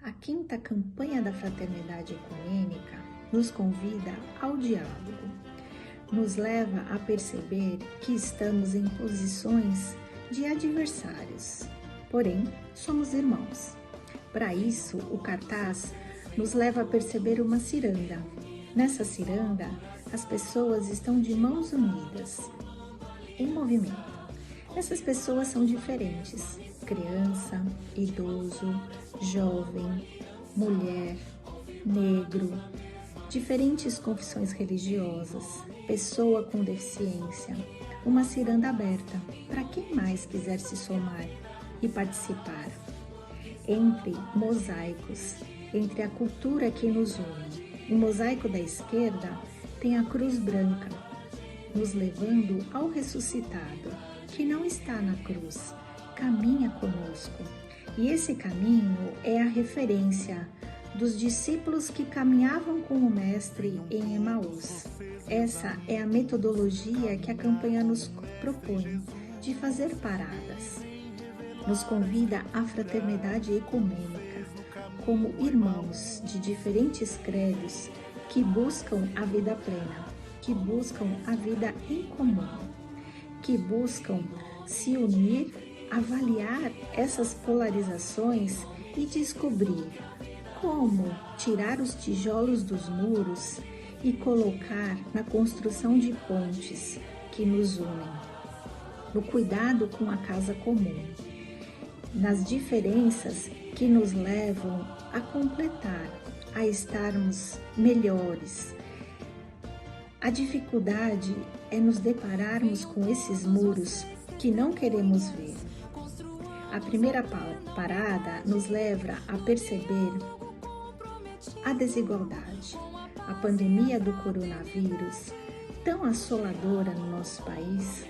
A quinta campanha da Fraternidade Ecumênica nos convida ao diálogo, nos leva a perceber que estamos em posições de adversários, porém somos irmãos. Para isso, o cartaz nos leva a perceber uma ciranda. Nessa ciranda, as pessoas estão de mãos unidas, em movimento. Essas pessoas são diferentes: criança, idoso, jovem, mulher, negro, diferentes confissões religiosas, pessoa com deficiência. Uma ciranda aberta para quem mais quiser se somar e participar. Entre mosaicos, entre a cultura que nos une. O mosaico da esquerda tem a cruz branca, nos levando ao ressuscitado, que não está na cruz, caminha conosco. E esse caminho é a referência dos discípulos que caminhavam com o Mestre em Emaús. Essa é a metodologia que a campanha nos propõe, de fazer paradas. Nos convida à fraternidade ecumênica, como irmãos de diferentes credos que buscam a vida plena, que buscam a vida em comum, que buscam se unir, avaliar essas polarizações e descobrir como tirar os tijolos dos muros e colocar na construção de pontes que nos unem, no cuidado com a casa comum, nas diferenças que nos levam a completar, a estarmos melhores. A dificuldade é nos depararmos com esses muros que não queremos ver. A primeira parada nos leva a perceber a desigualdade. A pandemia do coronavírus, tão assoladora no nosso país,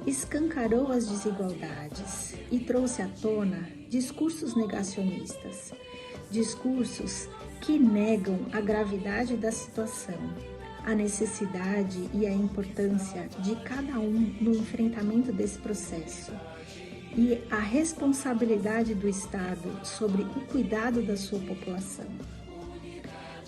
escancarou as desigualdades e trouxe à tona discursos negacionistas, discursos que negam a gravidade da situação, a necessidade e a importância de cada um no enfrentamento desse processo e a responsabilidade do Estado sobre o cuidado da sua população.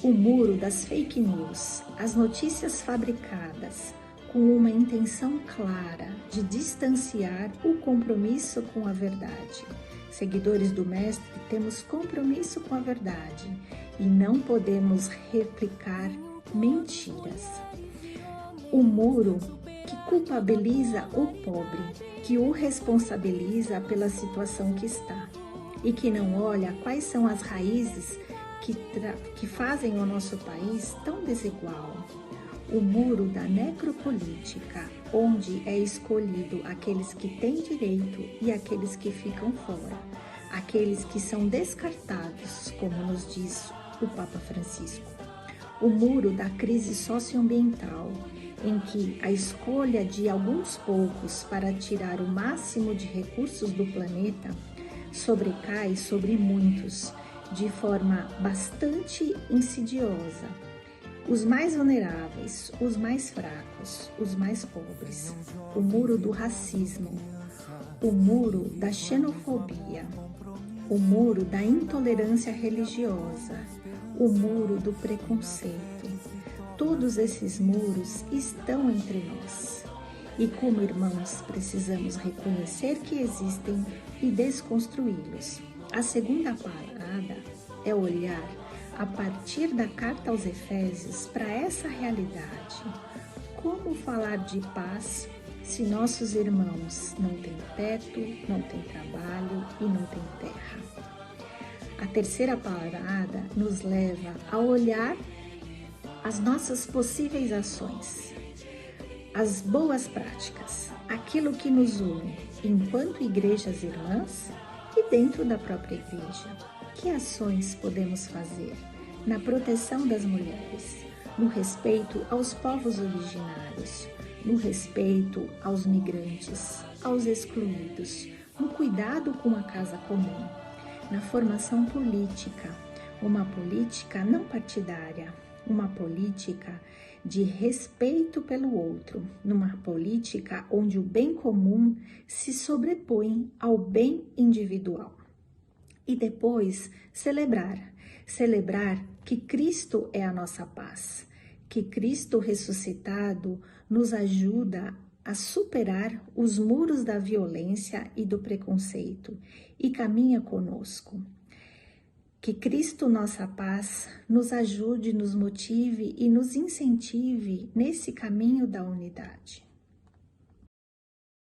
O muro das fake news, as notícias fabricadas com uma intenção clara de distanciar o compromisso com a verdade. Seguidores do Mestre, temos compromisso com a verdade e não podemos replicar mentiras. O muro que culpabiliza o pobre, que o responsabiliza pela situação que está e que não olha quais são as raízes que fazem o nosso país tão desigual. O muro da necropolítica, onde é escolhido aqueles que têm direito e aqueles que ficam fora, aqueles que são descartados, como nos diz o Papa Francisco. O muro da crise socioambiental, em que a escolha de alguns poucos para tirar o máximo de recursos do planeta sobrecai sobre muitos, de forma bastante insidiosa. Os mais vulneráveis, os mais fracos, os mais pobres. O muro do racismo, o muro da xenofobia, o muro da intolerância religiosa, o muro do preconceito. Todos esses muros estão entre nós. E como irmãos, precisamos reconhecer que existem e desconstruí-los. A segunda parada é olhar a partir da carta aos Efésios para essa realidade. Como falar de paz se nossos irmãos não têm teto, não têm trabalho e não têm terra? A terceira parada nos leva a olhar as nossas possíveis ações, as boas práticas, aquilo que nos une enquanto igrejas irmãs e dentro da própria igreja. Que ações podemos fazer na proteção das mulheres, no respeito aos povos originários, no respeito aos migrantes, aos excluídos, no cuidado com a casa comum, na formação política, uma política não partidária, uma política de respeito pelo outro, numa política onde o bem comum se sobrepõe ao bem individual. E depois, celebrar que Cristo é a nossa paz, que Cristo ressuscitado nos ajuda a superar os muros da violência e do preconceito e caminha conosco. Que Cristo, nossa paz, nos ajude, nos motive e nos incentive nesse caminho da unidade.